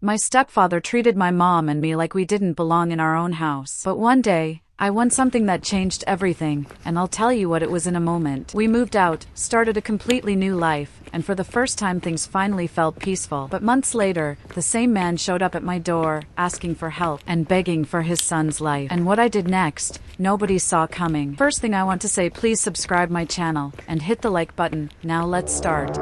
My stepfather treated my mom and me like we didn't belong in our own house. But one day, I won something that changed everything, and I'll tell you what it was in a moment. We moved out, started a completely new life, and for the first time things finally felt peaceful. But months later, the same man showed up at my door, asking for help and begging for his son's life. And what I did next, nobody saw coming. First thing I want to say, please subscribe my channel and hit the like button. Now let's start.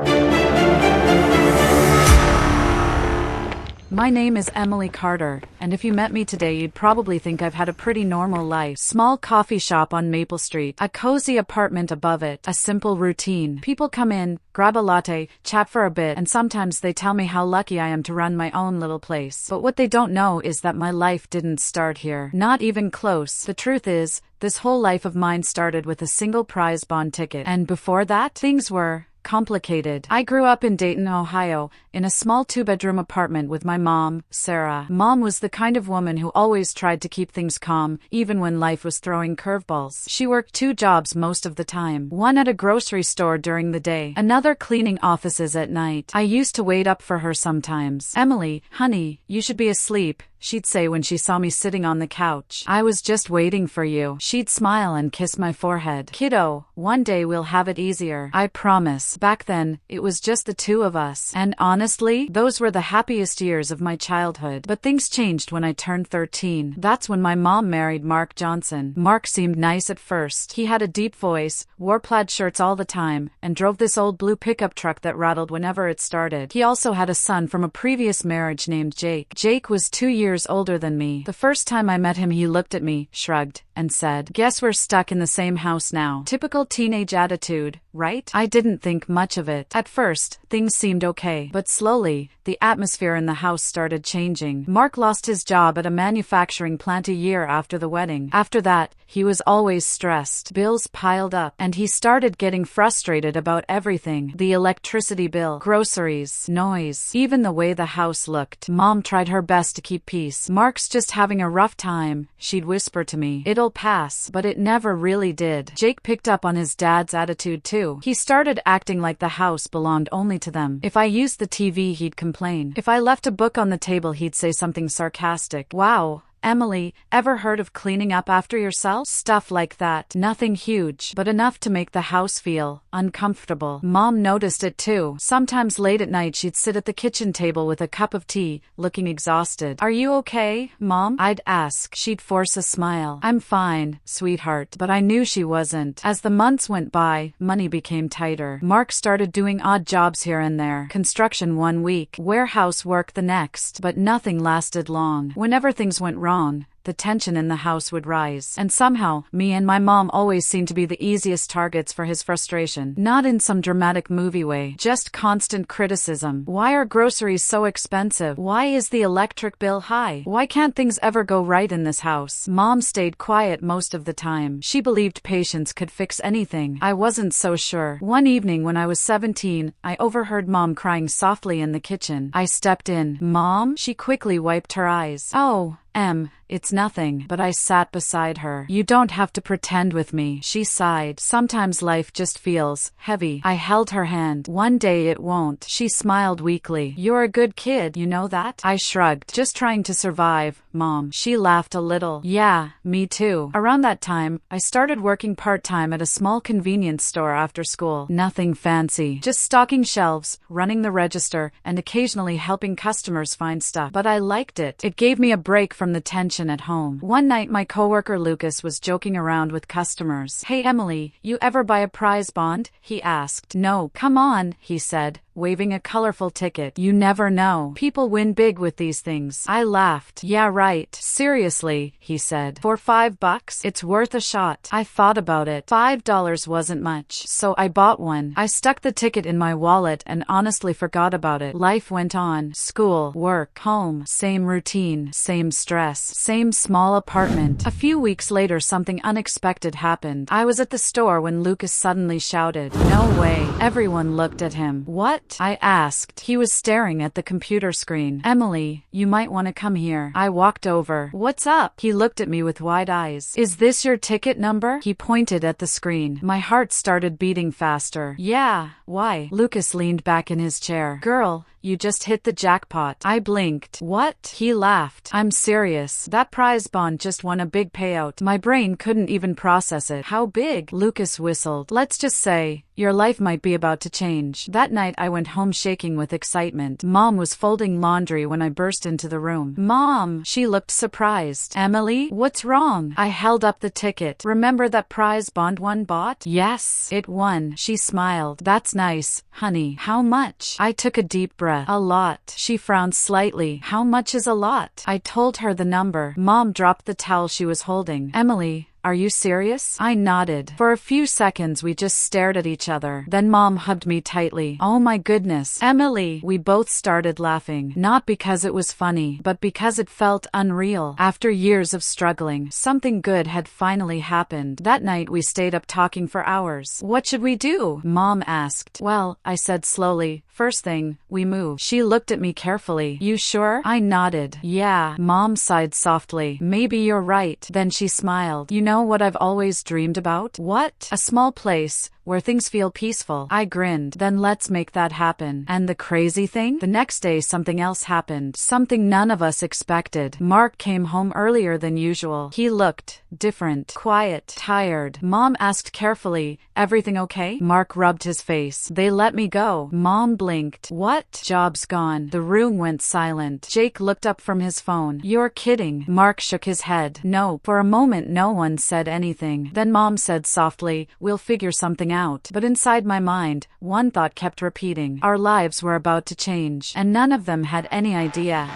My name is Emily Carter, and if you met me today you'd probably think I've had a pretty normal life. Small coffee shop on Maple Street, a cozy apartment above it, a simple routine. People come in, grab a latte, chat for a bit, and sometimes they tell me how lucky I am to run my own little place. But what they don't know is that my life didn't start here. Not even close. The truth is, this whole life of mine started with a single prize bond ticket. And before that, things were complicated. I grew up in Dayton, Ohio, in a small 2-bedroom apartment with my mom, Sarah. Mom was the kind of woman who always tried to keep things calm, even when life was throwing curveballs. She worked 2 jobs most of the time. One at a grocery store during the day, another cleaning offices at night. I used to wait up for her sometimes. "Emily, honey, you should be asleep," she'd say when she saw me sitting on the couch. "I was just waiting for you." She'd smile and kiss my forehead. "Kiddo, one day we'll have it easier. I promise." Back then, it was just the 2 of us. And honestly, those were the happiest years of my childhood. But things changed when I turned 13. That's when my mom married Mark Johnson. Mark seemed nice at first. He had a deep voice, wore plaid shirts all the time, and drove this old blue pickup truck that rattled whenever it started. He also had a son from a previous marriage named Jake. Jake was 2 years older than me. The first time I met him, he looked at me, shrugged, and said, "Guess we're stuck in the same house now." Typical teenage attitude, right? I didn't think much of it. At first, things seemed okay, but slowly, the atmosphere in the house started changing. Mark lost his job at a manufacturing plant a year after the wedding. After that, he was always stressed. Bills piled up, and he started getting frustrated about everything. The electricity bill, groceries, noise, even the way the house looked. Mom tried her best to keep peace. "Mark's just having a rough time," she'd whisper to me. "It'll pass." But it never really did. Jake picked up on his dad's attitude too. He started acting like the house belonged only to them. If I used the TV, he'd complain. If I left a book on the table, he'd say something sarcastic. "Wow, Emily, ever heard of cleaning up after yourself?" Stuff like that. Nothing huge, but enough to make the house feel uncomfortable. Mom noticed it too. Sometimes late at night she'd sit at the kitchen table with a cup of tea, looking exhausted. "Are you okay, Mom?" I'd ask. She'd force a smile. "I'm fine, sweetheart." But I knew she wasn't. As the months went by, money became tighter. Mark started doing odd jobs here and there. Construction one week, warehouse work the next. But nothing lasted long. Whenever things went wrong, the tension in the house would rise. And somehow, me and my mom always seemed to be the easiest targets for his frustration. Not in some dramatic movie way, just constant criticism. Why are groceries so expensive? Why is the electric bill high? Why can't things ever go right in this house? Mom stayed quiet most of the time. She believed patience could fix anything. I wasn't so sure. One evening when I was 17, I overheard Mom crying softly in the kitchen. I stepped in. "Mom?" She quickly wiped her eyes. "Oh, it's nothing." But I sat beside her. "You don't have to pretend with me," she sighed. "Sometimes life just feels heavy." I held her hand. "One day it won't." She smiled weakly. "You're a good kid, you know that?" I shrugged. "Just trying to survive, Mom." She laughed a little. "Yeah, me too." Around that time, I started working part-time at a small convenience store after school. Nothing fancy. Just stocking shelves, running the register, and occasionally helping customers find stuff. But I liked it. It gave me a break from the tension at home. One night my coworker Lucas was joking around with customers. "Hey Emily, you ever buy a prize bond?" he asked. "No." "Come on," he said, waving a colorful ticket. "You never know. People win big with these things." I laughed. "Yeah, right. Seriously," he said. "For $5? It's worth a shot." I thought about it. $5 wasn't much, so I bought one. I stuck the ticket in my wallet and honestly forgot about it. Life went on. School, work, home, same routine, same stress, same small apartment. A few weeks later, something unexpected happened. I was at the store when Lucas suddenly shouted, "No way." Everyone looked at him. "What?" What? I asked. He was staring at the computer screen. Emily, you might want to come here. I walked over. What's up? He looked at me with wide eyes. Is this your ticket number? He pointed at the screen. My heart started beating faster. Yeah, why? Lucas leaned back in his chair. Girl, you just hit the jackpot. I blinked. What? He laughed. I'm serious. That prize bond just won a big payout. My brain couldn't even process it. How big? Lucas whistled. Let's just say, your life might be about to change. That night I went home shaking with excitement. Mom was folding laundry when I burst into the room. Mom! She looked surprised. Emily? What's wrong? I held up the ticket. Remember that prize bond one bought? Yes, it won. She smiled. That's nice, honey. How much? I took a deep breath. A lot. She frowned slightly. How much is a lot? I told her the number. Mom dropped the towel she was holding. Emily, are you serious? I nodded. For a few seconds we just stared at each other. Then Mom hugged me tightly. Oh my goodness. Emily! We both started laughing. Not because it was funny, but because it felt unreal. After years of struggling, something good had finally happened. That night we stayed up talking for hours. What should we do? Mom asked. Well, I said slowly. First thing, we move. She looked at me carefully. You sure? I nodded. Yeah. Mom sighed softly. Maybe you're right. Then she smiled. You know what I've always dreamed about? What? A small place where things feel peaceful. I grinned. Then let's make that happen. And the crazy thing? The next day something else happened. Something none of us expected. Mark came home earlier than usual. He looked different. Quiet. Tired. Mom asked carefully, everything okay? Mark rubbed his face. They let me go. Mom blinked. What? Job's gone. The room went silent. Jake looked up from his phone. You're kidding. Mark shook his head. No. For a moment no one said anything. Then Mom said softly, we'll figure something out. But inside my mind, one thought kept repeating. Our lives were about to change, and none of them had any idea.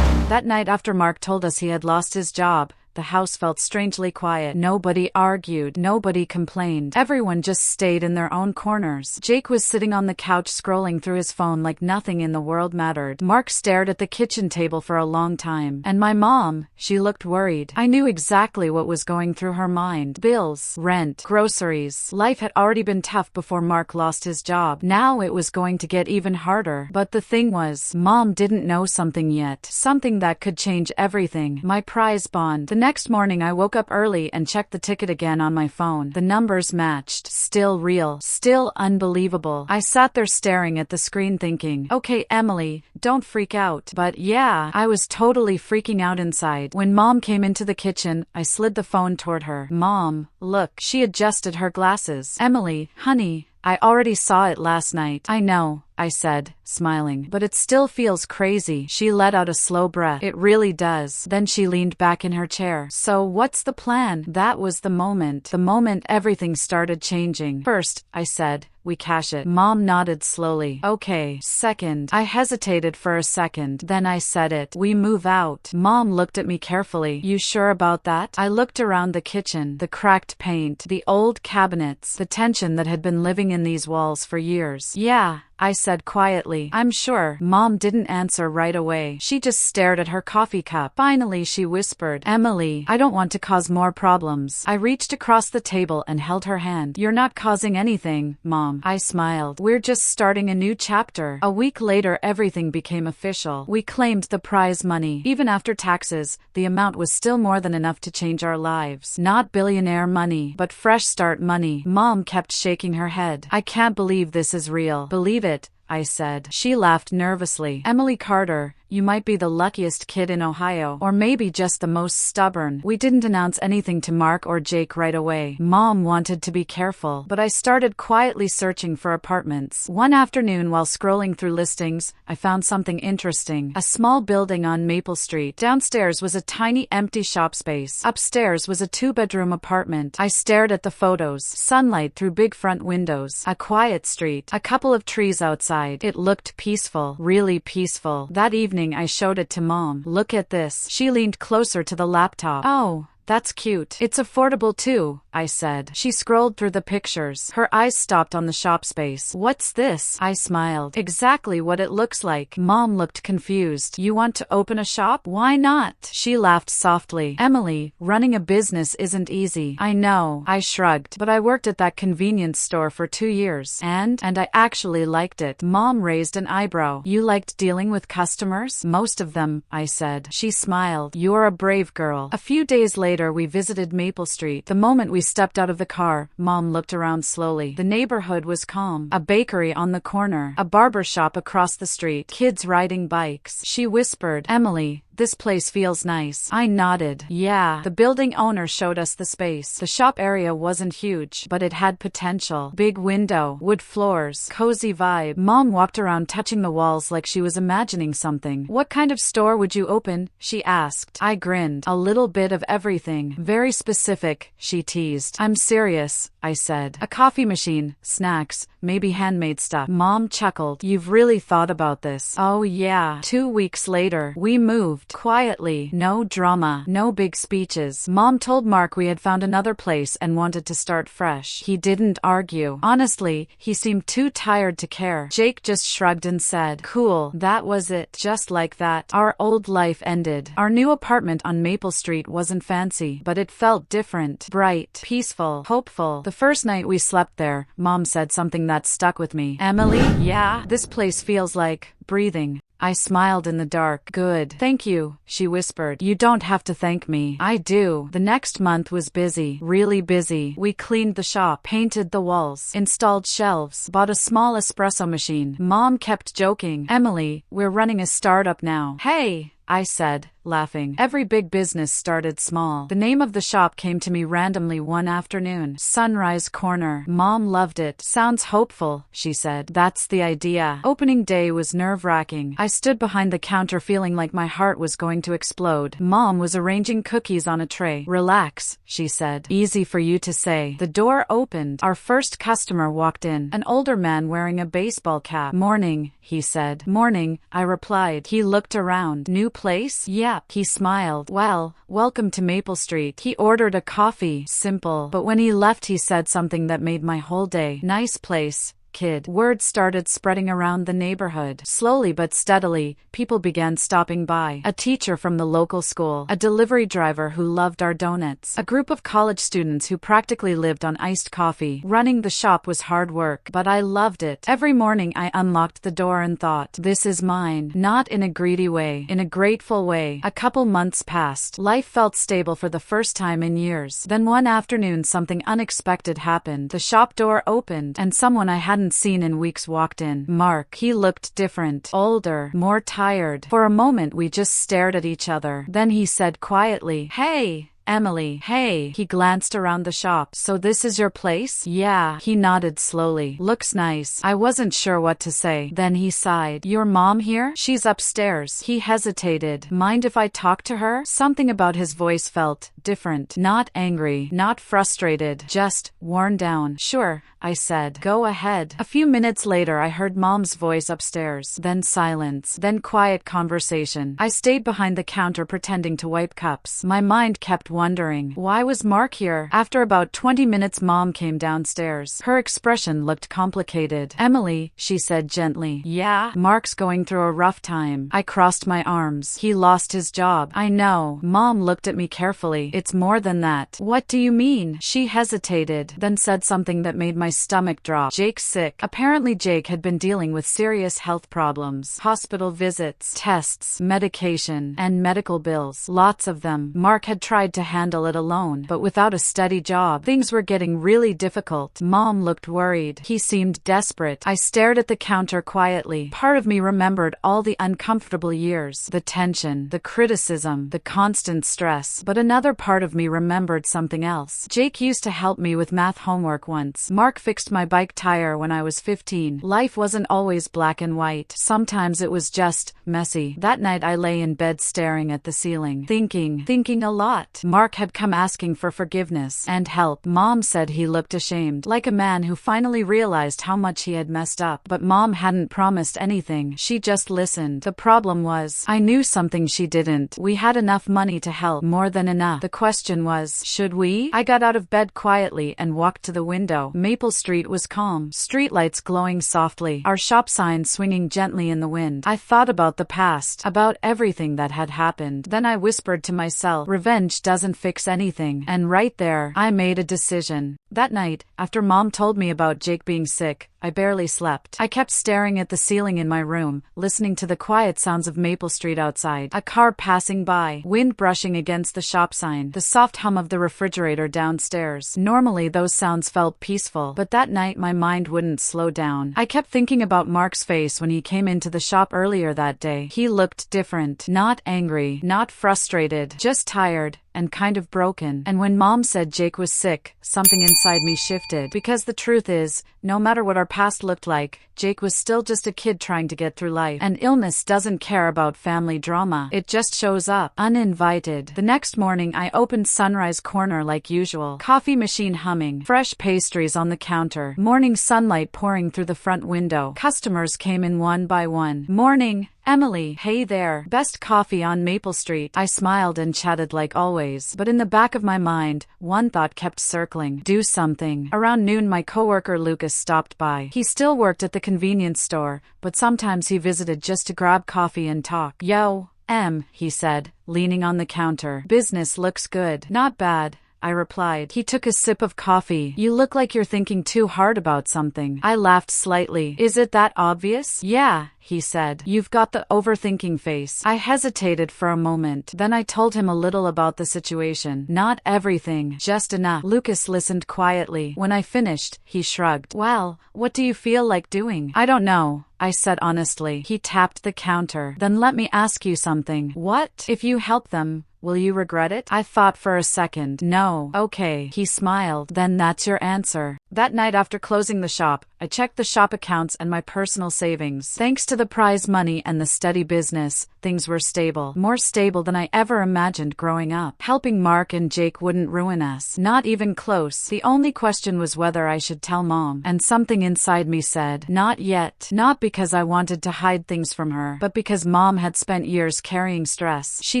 That night after Mark told us he had lost his job, the house felt strangely quiet. Nobody argued. Nobody complained. Everyone just stayed in their own corners. Jake was sitting on the couch scrolling through his phone like nothing in the world mattered. Mark stared at the kitchen table for a long time. And my mom, she looked worried. I knew exactly what was going through her mind. Bills, rent, groceries. Life had already been tough before Mark lost his job. Now it was going to get even harder. But the thing was, Mom didn't know something yet. Something that could change everything. My prize bond. The next morning I woke up early and checked the ticket again on my phone. The numbers matched. Still real. Still unbelievable. I sat there staring at the screen thinking, okay, Emily, don't freak out. But yeah, I was totally freaking out inside. When Mom came into the kitchen, I slid the phone toward her. Mom, look. She adjusted her glasses. Emily, honey, I already saw it last night. I know, I said, smiling. But it still feels crazy. She let out a slow breath. It really does. Then she leaned back in her chair. So what's the plan? That was the moment. The moment everything started changing. First, I said, we cash it. Mom nodded slowly. Okay. Second, I hesitated for a second. Then I said it. We move out. Mom looked at me carefully. You sure about that? I looked around the kitchen. The cracked paint. The old cabinets. The tension that had been living in these walls for years. Yeah, I said quietly. I'm sure. Mom didn't answer right away. She just stared at her coffee cup. Finally, she whispered, Emily, I don't want to cause more problems. I reached across the table and held her hand. You're not causing anything, Mom. I smiled. We're just starting a new chapter. A week later, everything became official. We claimed the prize money. Even after taxes, the amount was still more than enough to change our lives. Not billionaire money, but fresh start money. Mom kept shaking her head. I can't believe this is real. Believe it, I said. She laughed nervously. Emily Carter, you might be the luckiest kid in Ohio, or maybe just the most stubborn. We didn't announce anything to Mark or Jake right away. Mom wanted to be careful, but I started quietly searching for apartments. One afternoon while scrolling through listings, I found something interesting. A small building on Maple Street. Downstairs was a tiny empty shop space. Upstairs was a 2-bedroom apartment. I stared at the photos. Sunlight through big front windows. A quiet street. A couple of trees outside. It looked peaceful. Really peaceful. That evening I showed it to Mom. Look at this. She leaned closer to the laptop. Oh, That's cute. It's affordable too, I said. She scrolled through the pictures. Her eyes stopped on the shop space. What's this? I smiled. Exactly what it looks like. Mom looked confused. You want to open a shop? Why not? She laughed softly. Emily, running a business isn't easy. I know. I shrugged. But I worked at that convenience store for 2 years. And I actually liked it. Mom raised an eyebrow. You liked dealing with customers? Most of them, I said. She smiled. You're a brave girl. A few days later, we visited Maple Street. The moment we stepped out of the car, Mom looked around slowly. The neighborhood was calm. A bakery on the corner, a barber shop across the street, kids riding bikes. She whispered, Emily, this place feels nice. I nodded. Yeah. The building owner showed us the space. The shop area wasn't huge, but it had potential. Big window, wood floors, cozy vibe. Mom walked around touching the walls like she was imagining something. What kind of store would you open? She asked. I grinned. A little bit of everything. Very specific, she teased. I'm serious, I said. A coffee machine, snacks, maybe handmade stuff. Mom chuckled. You've really thought about this. Oh yeah. 2 weeks later, we moved. Quietly, no drama, no big speeches. Mom told Mark we had found another place and wanted to start fresh. He didn't argue. Honestly, he seemed too tired to care. Jake just shrugged and said, cool, that was it. Just like that, our old life ended. Our new apartment on Maple Street wasn't fancy, but it felt different. Bright, peaceful, hopeful. The first night we slept there, Mom said something that stuck with me. Emily, yeah, this place feels like breathing. I smiled in the dark. Good. Thank you, she whispered. You don't have to thank me. I do. The next month was busy. Really busy. We cleaned the shop, painted the walls, installed shelves, bought a small espresso machine. Mom kept joking. Emily, we're running a startup now. Hey, I said, laughing. Every big business started small. The name of the shop came to me randomly one afternoon. Sunrise Corner. Mom loved it. Sounds hopeful, she said. That's the idea. Opening day was nerve-wracking. I stood behind the counter feeling like my heart was going to explode. Mom was arranging cookies on a tray. Relax, she said. Easy for you to say. The door opened. Our first customer walked in. An older man wearing a baseball cap. Morning, he said. Morning, I replied. He looked around. New place? Yeah. He smiled. Well, welcome to Maple Street. He ordered a coffee. Simple. But when he left he said something that made my whole day. Nice place, kid. Word started spreading around the neighborhood. Slowly but steadily, people began stopping by. A teacher from the local school, a delivery driver who loved our donuts, a group of college students who practically lived on iced coffee. Running the shop was hard work, but I loved it. Every morning I unlocked the door and thought, this is mine. Not in a greedy way, in a grateful way. A couple months passed. Life felt stable for the first time in years. Then one afternoon something unexpected happened. The shop door opened, and someone I hadn't seen in weeks walked in. Mark. He looked different, older, more tired. For a moment we just stared at each other. Then he said quietly, Hey, Emily. Hey. He glanced around the shop. So this is your place? Yeah. He nodded slowly. Looks nice. I wasn't sure what to say. Then he sighed. Your mom here? She's upstairs. He hesitated. Mind if I talk to her? Something about his voice felt different. Not angry, not frustrated, just worn down. Sure, I said. Go ahead. A few minutes later I heard Mom's voice upstairs. Then silence. Then quiet conversation. I stayed behind the counter pretending to wipe cups. My mind kept wondering, why was Mark here? After about 20 minutes Mom came downstairs. Her expression looked complicated. Emily, she said gently. Yeah? Mark's going through a rough time. I crossed my arms. He lost his job. I know. Mom looked at me carefully. It's more than that. What do you mean? She hesitated, then said something that made my stomach drop. Jake's sick. Apparently Jake had been dealing with serious health problems. Hospital visits, tests, medication, and medical bills. Lots of them. Mark had tried to handle it alone, but without a steady job, things were getting really difficult. Mom looked worried. He seemed desperate. I stared at the counter quietly. Part of me remembered all the uncomfortable years, the tension, the criticism, the constant stress, but another part of me remembered something else. Jake used to help me with math homework once. Mark fixed my bike tire when I was 15. Life wasn't always black and white. Sometimes it was just messy. That night I lay in bed staring at the ceiling, thinking a lot. Mark had come asking for forgiveness and help. Mom said he looked ashamed, like a man who finally realized how much he had messed up. But Mom hadn't promised anything. She just listened. The problem was, I knew something she didn't. We had enough money to help, more than enough. The question was, should we? I got out of bed quietly and walked to the window. Maple Street was calm, streetlights glowing softly, our shop sign swinging gently in the wind. I thought about the past, about everything that had happened. Then I whispered to myself, revenge doesn't fix anything. And right there, I made a decision. That night, after Mom told me about Jake being sick, I barely slept. I kept staring at the ceiling in my room, listening to the quiet sounds of Maple Street outside. A car passing by, wind brushing against the shop sign, the soft hum of the refrigerator downstairs. Normally those sounds felt peaceful, but that night my mind wouldn't slow down. I kept thinking about Mark's face when he came into the shop earlier that day. He looked different. Not angry, not frustrated, just tired and kind of broken. And when Mom said Jake was sick, something inside me shifted. Because the truth is, no matter what our past looked like, Jake was still just a kid trying to get through life. And illness doesn't care about family drama. It just shows up, uninvited. The next morning, I opened Sunrise Corner like usual. Coffee machine humming, fresh pastries on the counter, morning sunlight pouring through the front window. Customers came in one by one. Morning, Emily. Hey there. Best coffee on Maple Street. I smiled and chatted like always, but in the back of my mind, one thought kept circling. Do something. Around noon, my coworker Lucas stopped by. He still worked at the convenience store, but sometimes he visited just to grab coffee and talk. Yo, Em, he said, leaning on the counter. Business looks good. Not bad, I replied. He took a sip of coffee. You look like you're thinking too hard about something. I laughed slightly. Is it that obvious? Yeah, he said. You've got the overthinking face. I hesitated for a moment. Then I told him a little about the situation. Not everything, just enough. Lucas listened quietly. When I finished, he shrugged. Well, what do you feel like doing? I don't know, I said honestly. He tapped the counter. Then let me ask you something. What? If you help them, will you regret it? I thought for a second. No. Okay. He smiled. Then that's your answer. That night after closing the shop, I checked the shop accounts and my personal savings. Thanks to the prize money and the steady business, things were stable. More stable than I ever imagined growing up. Helping Mark and Jake wouldn't ruin us. Not even close. The only question was whether I should tell Mom. And something inside me said, not yet. Not because I wanted to hide things from her, but because Mom had spent years carrying stress. She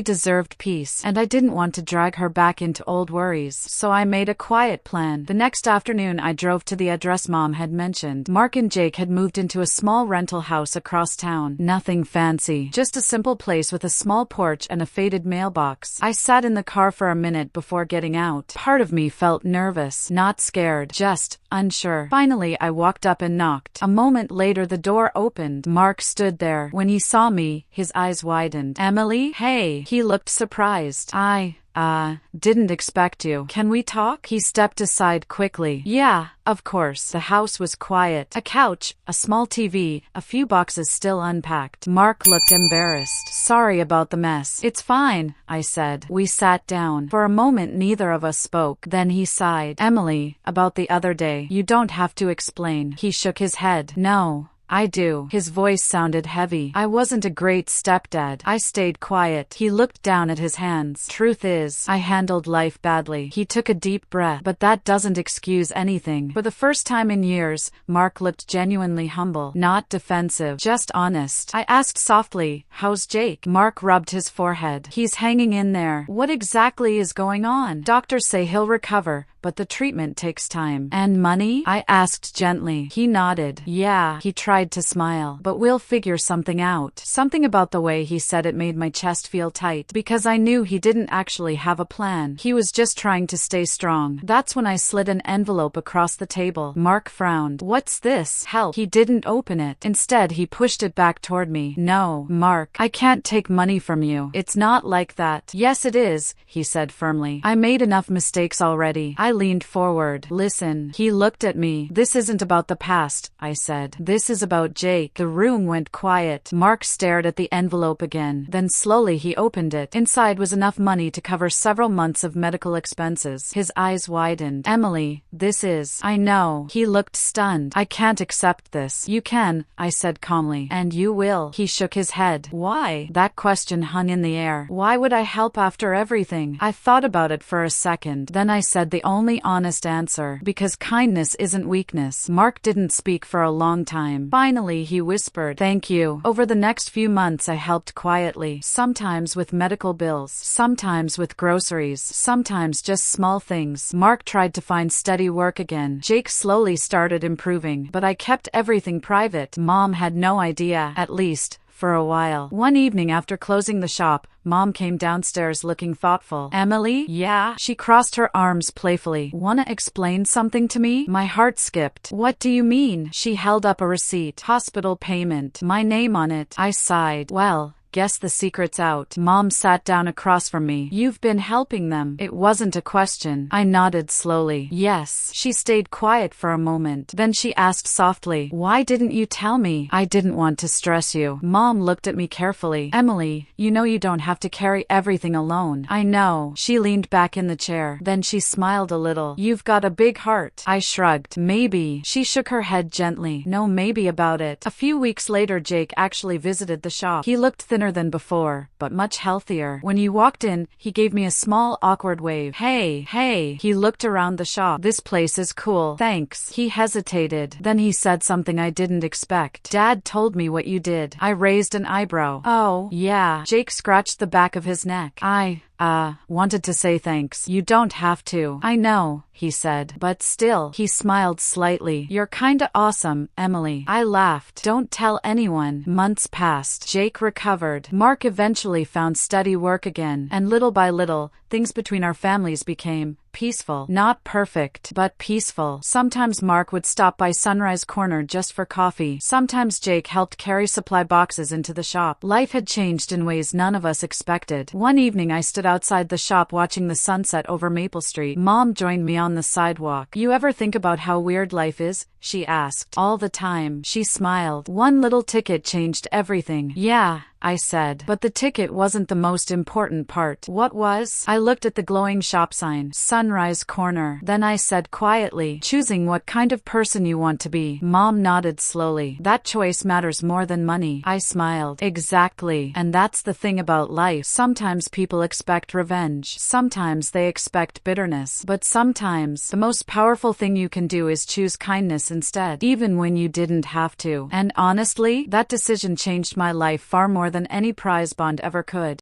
deserved peace, and I didn't want to drag her back into old worries. So I made a quiet plan. The next afternoon, I drove to the address Mom had mentioned. Mark and Jake had moved into a small rental house across town. Nothing fancy, just a simple place with a small porch and a faded mailbox. I sat in the car for a minute before getting out. Part of me felt nervous, not scared, just unsure. Finally, I walked up and knocked. A moment later, the door opened. Mark stood there. When he saw me, his eyes widened. Emily? Hey. He looked surprised. Didn't expect you. Can we talk? He stepped aside quickly. Yeah, of course. The house was quiet. A couch, a small TV, a few boxes still unpacked. Mark looked embarrassed. Sorry about the mess. It's fine, I said. We sat down. For a moment, neither of us spoke. Then he sighed. Emily, about the other day. You don't have to explain. He shook his head. No. I do. His voice sounded heavy. I wasn't a great stepdad. I stayed quiet. He looked down at his hands. Truth is, I handled life badly. He took a deep breath. But that doesn't excuse anything. For the first time in years, Mark looked genuinely humble. Not defensive. Just honest. I asked softly, how's Jake? Mark rubbed his forehead. He's hanging in there. What exactly is going on? Doctors say he'll recover, but the treatment takes time. And money? I asked gently. He nodded. Yeah. He tried to smile. But we'll figure something out. Something about the way he said it made my chest feel tight, because I knew he didn't actually have a plan. He was just trying to stay strong. That's when I slid an envelope across the table. Mark frowned. What's this? Help. He didn't open it. Instead, he pushed it back toward me. No, Mark. I can't take money from you. It's not like that. Yes, it is, he said firmly. I made enough mistakes already. I leaned forward. Listen. He looked at me. This isn't about the past, I said. This is was about Jake. The room went quiet. Mark stared at the envelope again. Then slowly he opened it. Inside was enough money to cover several months of medical expenses. His eyes widened. Emily, this is… I know. He looked stunned. I can't accept this. You can, I said calmly. And you will. He shook his head. Why? That question hung in the air. Why would I help after everything? I thought about it for a second. Then I said the only honest answer. Because kindness isn't weakness. Mark didn't speak for a long time. Finally, he whispered, thank you. Over the next few months I helped quietly. Sometimes with medical bills. Sometimes with groceries. Sometimes just small things. Mark tried to find steady work again. Jake slowly started improving. But I kept everything private. Mom had no idea, at least for a while. One evening after closing the shop, Mom came downstairs looking thoughtful. Emily? Yeah? She crossed her arms playfully. Wanna explain something to me? My heart skipped. What do you mean? She held up a receipt. Hospital payment. My name on it. I sighed. Well, guess the secret's out. Mom sat down across from me. You've been helping them. It wasn't a question. I nodded slowly. Yes. She stayed quiet for a moment. Then she asked softly, why didn't you tell me? I didn't want to stress you. Mom looked at me carefully. Emily, you know you don't have to carry everything alone. I know. She leaned back in the chair. Then she smiled a little. You've got a big heart. I shrugged. Maybe. She shook her head gently. No maybe about it. A few weeks later, Jake actually visited the shop. He looked thinner than before, but much healthier. When he walked in, he gave me a small, awkward wave. Hey. He looked around the shop. This place is cool. Thanks. He hesitated. Then he said something I didn't expect. Dad told me what you did. I raised an eyebrow. Oh, yeah. Jake scratched the back of his neck. I wanted to say thanks. You don't have to. I know, he said. But still, he smiled slightly. You're kinda awesome, Emily. I laughed. Don't tell anyone. Months passed. Jake recovered. Mark eventually found steady work again. And little by little, things between our families became peaceful. Not perfect, but peaceful. Sometimes Mark would stop by Sunrise Corner just for coffee. Sometimes Jake helped carry supply boxes into the shop. Life had changed in ways none of us expected. One evening I stood outside the shop watching the sunset over Maple Street. Mom joined me on the sidewalk. You ever think about how weird life is? She asked. All the time. She smiled. One little ticket changed everything. Yeah, I said. But the ticket wasn't the most important part. What was? I looked at the glowing shop sign. Sunrise Corner. Then I said quietly, choosing what kind of person you want to be. Mom nodded slowly. That choice matters more than money. I smiled. Exactly. And that's the thing about life. Sometimes people expect revenge. Sometimes they expect bitterness. But sometimes, the most powerful thing you can do is choose kindness instead, even when you didn't have to. And honestly, that decision changed my life far more than any prize bond ever could.